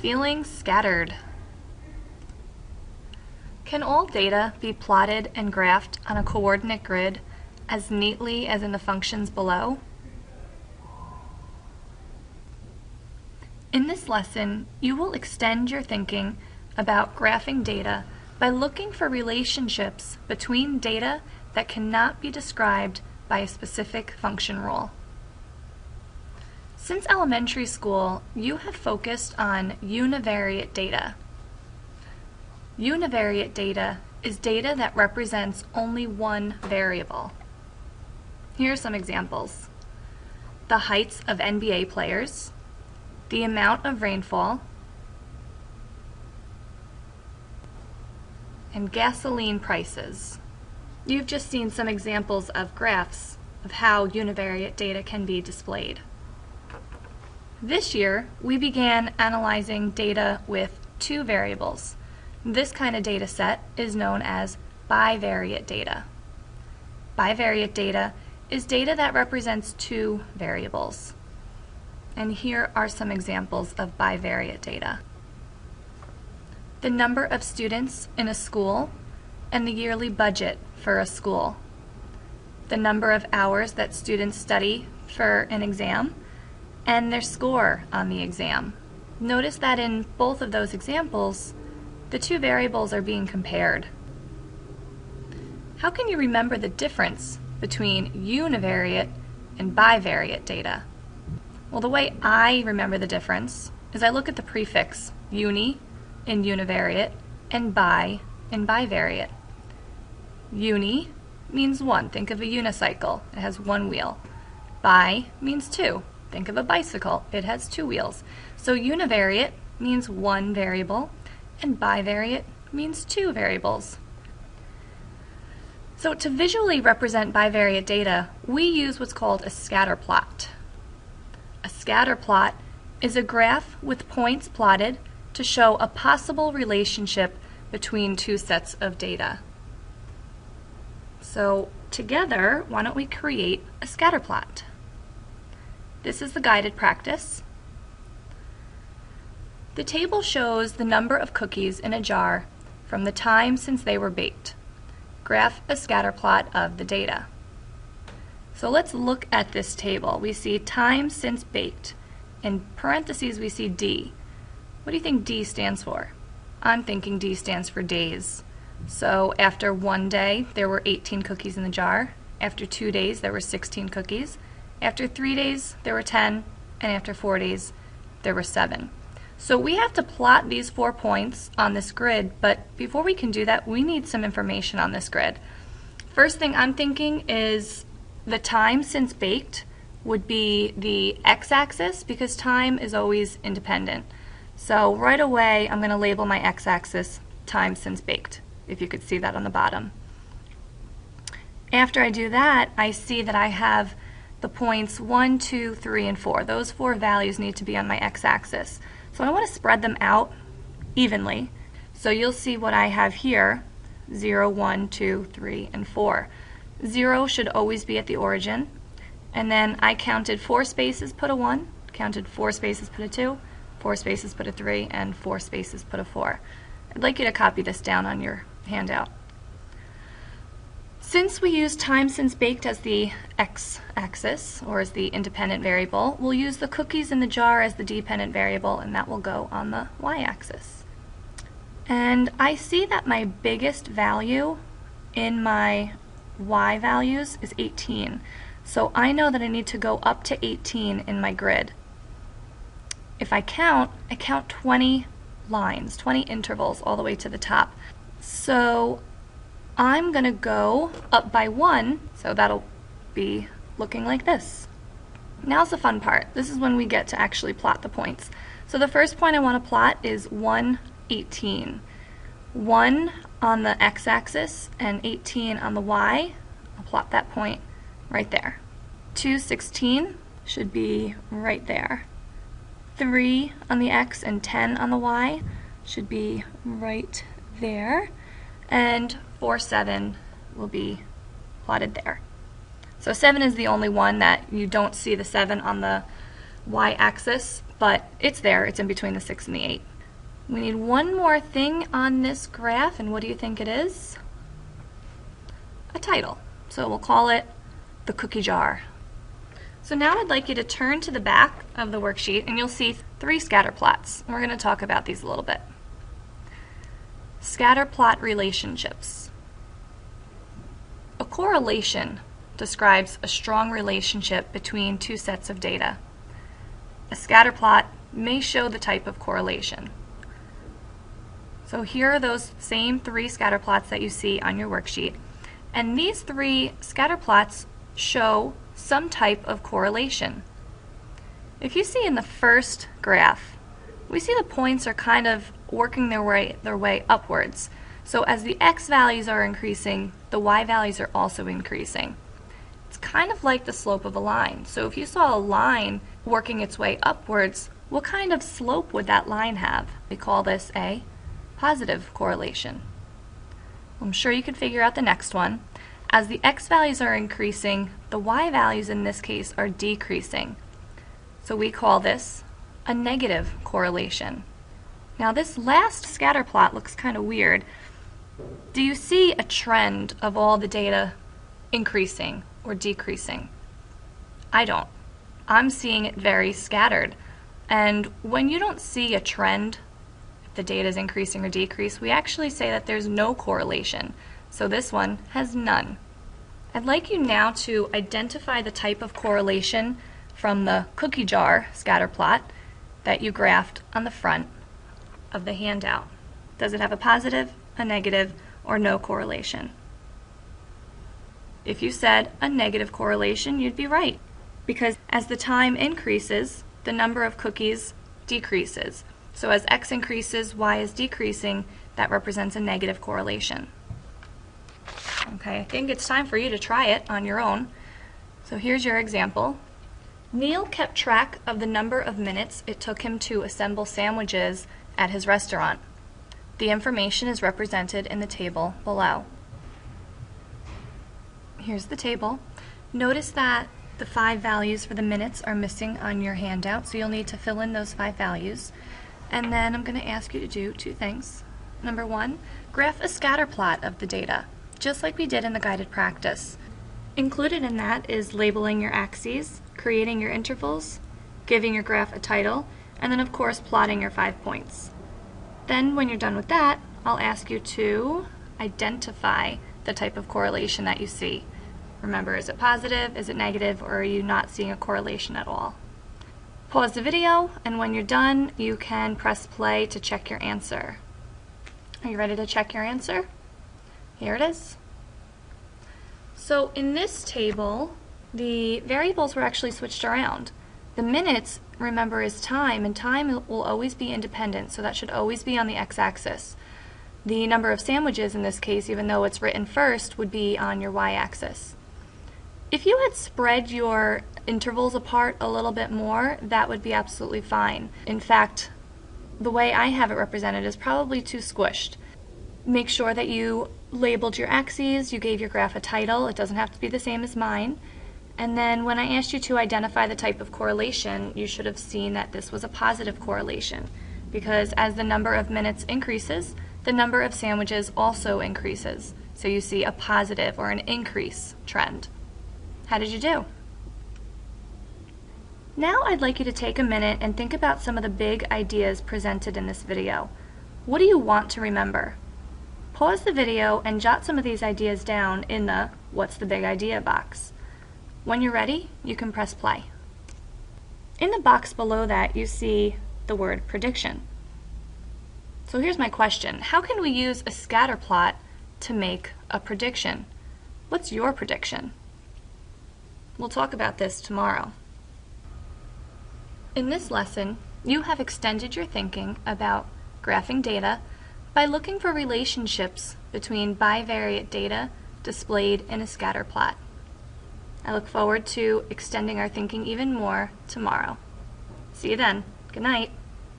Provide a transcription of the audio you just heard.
Feeling scattered. Can all data be plotted and graphed on a coordinate grid as neatly as in the functions below? In this lesson, you will extend your thinking about graphing data by looking for relationships between data that cannot be described by a specific function rule. Since elementary school, you have focused on univariate data. Univariate data is data that represents only one variable. Here are some examples. The heights of NBA players, the amount of rainfall, and gasoline prices. You've just seen some examples of graphs of how univariate data can be displayed. This year, we began analyzing data with two variables. This kind of data set is known as bivariate data. Bivariate data is data that represents two variables. And here are some examples of bivariate data. The number of students in a school and the yearly budget for a school. The number of hours that students study for an exam and their score on the exam. Notice that in both of those examples, the two variables are being compared. How can you remember the difference between univariate and bivariate data? Well, the way I remember the difference is I look at the prefix uni in univariate and bi in bivariate. Uni means one. Think of a unicycle. It has one wheel. Bi means two. Think of a bicycle. It has two wheels. So univariate means one variable, and bivariate means two variables. So to visually represent bivariate data, we use what's called a scatter plot. A scatter plot is a graph with points plotted to show a possible relationship between two sets of data. So together, why don't we create a scatter plot? This is the guided practice. The table shows the number of cookies in a jar from the time since they were baked. Graph a scatter plot of the data. So let's look at this table. We see time since baked. In parentheses we see D. What do you think D stands for? I'm thinking D stands for days. So after 1 day there were 18 cookies in the jar. After 2 days there were 16 cookies. After 3 days there were 10, and after 4 days there were 7. So we have to plot these 4 points on this grid, but before we can do that we need some information on this grid. First thing I'm thinking is the time since baked would be the x-axis because time is always independent. So right away I'm going to label my x-axis time since baked, if you could see that on the bottom. After I do that, I see that I have the points 1, 2, 3, and 4. Those 4 values need to be on my x-axis. So I want to spread them out evenly. So you'll see what I have here, 0, 1, 2, 3, and 4. 0 should always be at the origin. And then I counted 4 spaces, put a 1, counted 4 spaces, put a 2, 4 spaces, put a 3, and 4 spaces, put a 4. I'd like you to copy this down on your handout. Since we use time since baked as the x-axis, or as the independent variable, we'll use the cookies in the jar as the dependent variable, and that will go on the y-axis. And I see that my biggest value in my y values is 18. So I know that I need to go up to 18 in my grid. If I count 20 lines, 20 intervals all the way to the top. So I'm going to go up by 1, so that'll be looking like this. Now's the fun part. This is when we get to actually plot the points. So the first point I want to plot is 1, 18. 1 on the x-axis and 18 on the y. I'll plot that point right there. 2, 16 should be right there. 3 on the x and 10 on the y should be right there. And 4, 7 will be plotted there. So 7 is the only one that you don't see the 7 on the y-axis, but it's there. It's in between the 6 and the 8. We need one more thing on this graph, and what do you think it is? A title. So we'll call it the cookie jar. So now I'd like you to turn to the back of the worksheet and you'll see 3 scatter plots. We're going to talk about these a little bit. Scatter plot relationships. A correlation describes a strong relationship between 2 sets of data. A scatter plot may show the type of correlation. So here are those same 3 scatter plots that you see on your worksheet. And these 3 scatter plots show some type of correlation. If you see in the first graph, we see the points are kind of working their way upwards. So as the x values are increasing, the y values are also increasing. It's kind of like the slope of a line. So if you saw a line working its way upwards, what kind of slope would that line have? We call this a positive correlation. I'm sure you could figure out the next one. As the x values are increasing, the y values in this case are decreasing. So we call this a negative correlation. Now this last scatter plot looks kind of weird. Do you see a trend of all the data increasing or decreasing? I don't. I'm seeing it very scattered. And when you don't see a trend, if the data is increasing or decreasing, we actually say that there's no correlation. So this one has none. I'd like you now to identify the type of correlation from the cookie jar scatter plot that you graphed on the front of the handout. Does it have a positive, a negative, or no correlation? If you said a negative correlation, you'd be right, because as the time increases, the number of cookies decreases. So as x increases, y is decreasing. That represents a negative correlation. Okay, I think it's time for you to try it on your own. So here's your example. Neil kept track of the number of minutes it took him to assemble sandwiches at his restaurant. The information is represented in the table below. Here's the table. Notice that the 5 values for the minutes are missing on your handout, so you'll need to fill in those 5 values. And then I'm going to ask you to do 2 things. Number 1, graph a scatter plot of the data, just like we did in the guided practice. Included in that is labeling your axes, creating your intervals, giving your graph a title, and then of course plotting your 5 points. Then when you're done with that, I'll ask you to identify the type of correlation that you see. Remember, is it positive, is it negative, or are you not seeing a correlation at all? Pause the video, and when you're done, you can press play to check your answer. Are you ready to check your answer? Here it is. So in this table, the variables were actually switched around. The minutes, remember, is time, and time will always be independent, so that should always be on the x-axis. The number of sandwiches in this case, even though it's written first, would be on your y-axis. If you had spread your intervals apart a little bit more, that would be absolutely fine. In fact, the way I have it represented is probably too squished. Make sure that you labeled your axes, you gave your graph a title. It doesn't have to be the same as mine. And then when I asked you to identify the type of correlation, you should have seen that this was a positive correlation, because as the number of minutes increases, the number of sandwiches also increases. So you see a positive or an increase trend. How did you do? Now I'd like you to take a minute and think about some of the big ideas presented in this video. What do you want to remember? Pause the video and jot some of these ideas down in the "What's the big idea" box. When you're ready, you can press play. In the box below that, you see the word prediction. So here's my question. How can we use a scatter plot to make a prediction? What's your prediction? We'll talk about this tomorrow. In this lesson, you have extended your thinking about graphing data by looking for relationships between bivariate data displayed in a scatter plot. I look forward to extending our thinking even more tomorrow. See you then. Good night.